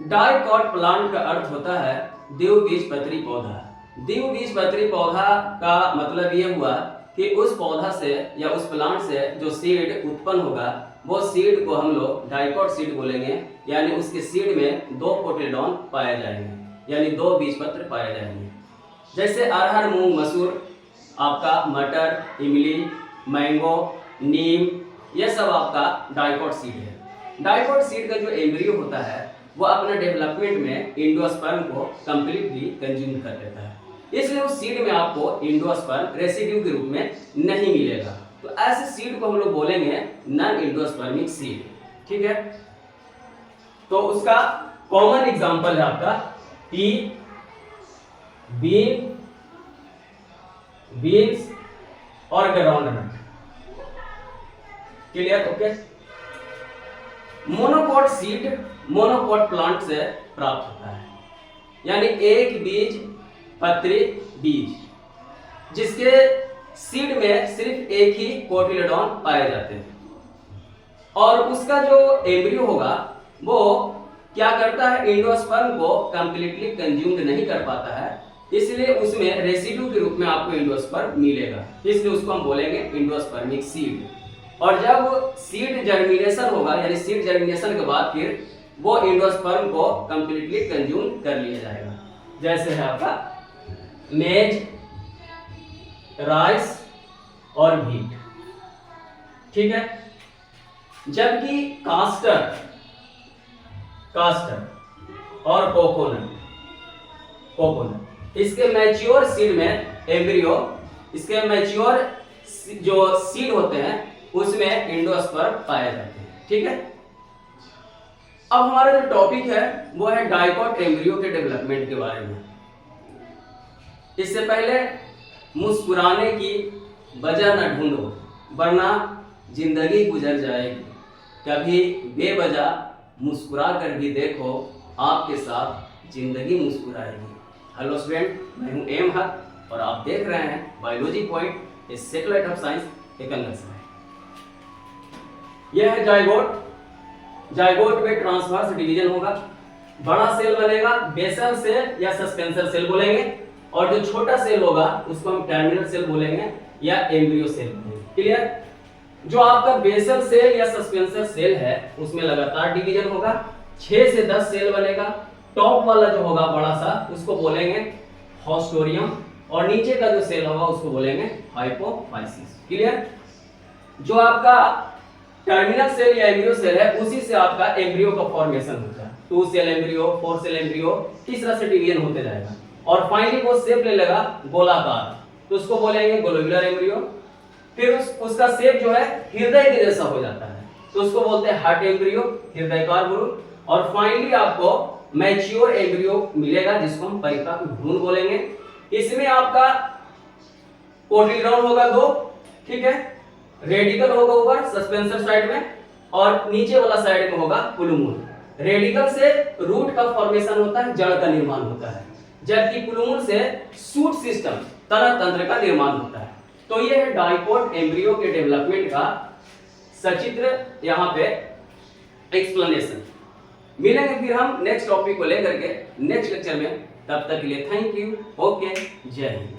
Dicot plant का अर्थ होता है द्विबीजपत्री पौधा। द्विबीजपत्री पौधा का मतलब ये हुआ कि उस पौधा से या उस प्लांट से जो सीड उत्पन्न होगा वो सीड को हम लोग डाइकॉट सीड बोलेंगे, यानी उसके सीड में दो कोटिलडॉन पाए जाएंगे, यानी दो बीजपत्र पाए जाएंगे। जैसे अरहर, मूंग, मसूर, आपका मटर, इमली, मैंगो, नीम, ये सब आपका डाइकॉट सीड है। डाइकॉट सीड का जो एम्ब्रियो होता है वो अपने डेवलपमेंट में एंडोस्पर्म को कंप्लीटली कंज्यूम कर लेता है, इसलिए उस सीड में आपको एंडोस्पर्म रेसिड्यू के रूप में नहीं मिलेगा। तो ऐसे सीड को हम लोग बोलेंगे नॉन एंडोस्पर्मिक सीड। ठीक है, तो उसका कॉमन एग्जांपल है आपका पी, बीन्स और groundnut. Clear? Okay. Monocot seed monocot plant से प्राप्त होता है, यानी एक बीज पत्री बीज, जिसके सीड में सिर्फ एक ही कोटिलडॉन पाए जाते हैं, और उसका जो एम्ब्रियो होगा वो क्या करता है, एंडोस्पर्म को कंप्लीटली कंज्यूम नहीं कर पाता है, इसलिए उसमें रेसिड्यू के रूप में आपको एंडोस्पर्म मिलेगा, इसलिए उसको हम बोलेंगे एंडोस्पर्मिक सीड। और जब सीड जर्मिनेशन होगा, यानी सीड जर्मिनेशन के बाद फिर वो एंडोस्पर्म को कंप्लीटली कंज्यूम कर लिया जाएगा। जैसे है आपका मेज, राइस और व्हीट। ठीक है, जबकि कास्टर और कोकोनट इसके मैच्योर सीड में एम्ब्रियो, इसके मैच्योर जो सीड होते हैं उसमें एंडोस्पर्म पाए जाते हैं। ठीक है, अब हमारा जो टॉपिक है वो है डाइकॉट एम्ब्रियो के डेवलपमेंट के बारे में। इससे पहले मुस्कुराने की वजह न ढूंढो वरना जिंदगी गुजर जाएगी, कभी बेवजह मुस्कुरा कर भी देखो, आपके साथ जिंदगी मुस्कुराएगी। हेलो स्टूडेंट, मैं हूं एम हक और आप देख रहे हैं biology point, A satellite of science Eklavya. यह है जाइगोट। जाइगोट में ट्रांसवर्स डिवीजन होगा, बड़ा सेल बनेगा बेसल सेल या सस्पेंसर सेल बोलेंगे, और जो छोटा सेल होगा उसको हम टर्मिनल सेल बोलेंगे या एम्ब्रियो सेल बोलेंगे। क्लियर? जो आपका बेसल सेल या सस्पेंसर सेल है उसमें लगातार डिवीजन होगा, 6 से 10 सेल बनेगा। टॉप वाला जो होगा बड़ा सा उसको बोलेंगे हॉस्टोरियम, और नीचे का जो सेल होगा उसको बोलेंगे हाइपोफाइसिस। क्लियर? जो आपका टर्मिनल सेल या एम्ब्रियो सेल है उसी से आपका एम्ब्रियो का फॉर्मेशन होता है। 2 सेल एम्ब्रियो, 4 सेल एम्ब्रियो, इस तरह से डिवीजन होते जाएगा, और फाइनली वो शेप ले लेगा गोलाकार, तो उसको बोलेंगे ग्लोब्यूलर एम्ब्रियो। फिर उसका शेप जो है हृदय के जैसा हो जाता है, तो उसको बोलते हैं हार्ट एम्ब्रियो, हृदयकार भ्रूण। और फाइनली आपको मैच्योर एम्ब्रियो मिलेगा जिसको हम परिपक्व भ्रूण बोलेंगे। इसमें आपका कोटिलडॉन होगा 2, ठीक है, रेडिकल होगा ऊपर सस्पेंसर साइड में, और नीचे वाला साइड में होगा पुलुमुन। रेडिकल से रूट का फॉर्मेशन होता है, जड़ का निर्माण होता है, जबकि पुलुमुन से शूट सिस्टम, तना तंत्र का निर्माण होता है। तो ये है डाइकॉट एम्ब्रियो के डेवलपमेंट का सचित्र यहाँ पे एक्सप्लेनेशन। मिलेंगे फिर हम नेक्स्ट टॉपिक को लेकर के नेक्स्ट लेक्चर में, तब तक के लिए थैंक यू। ओके, जय हिंद।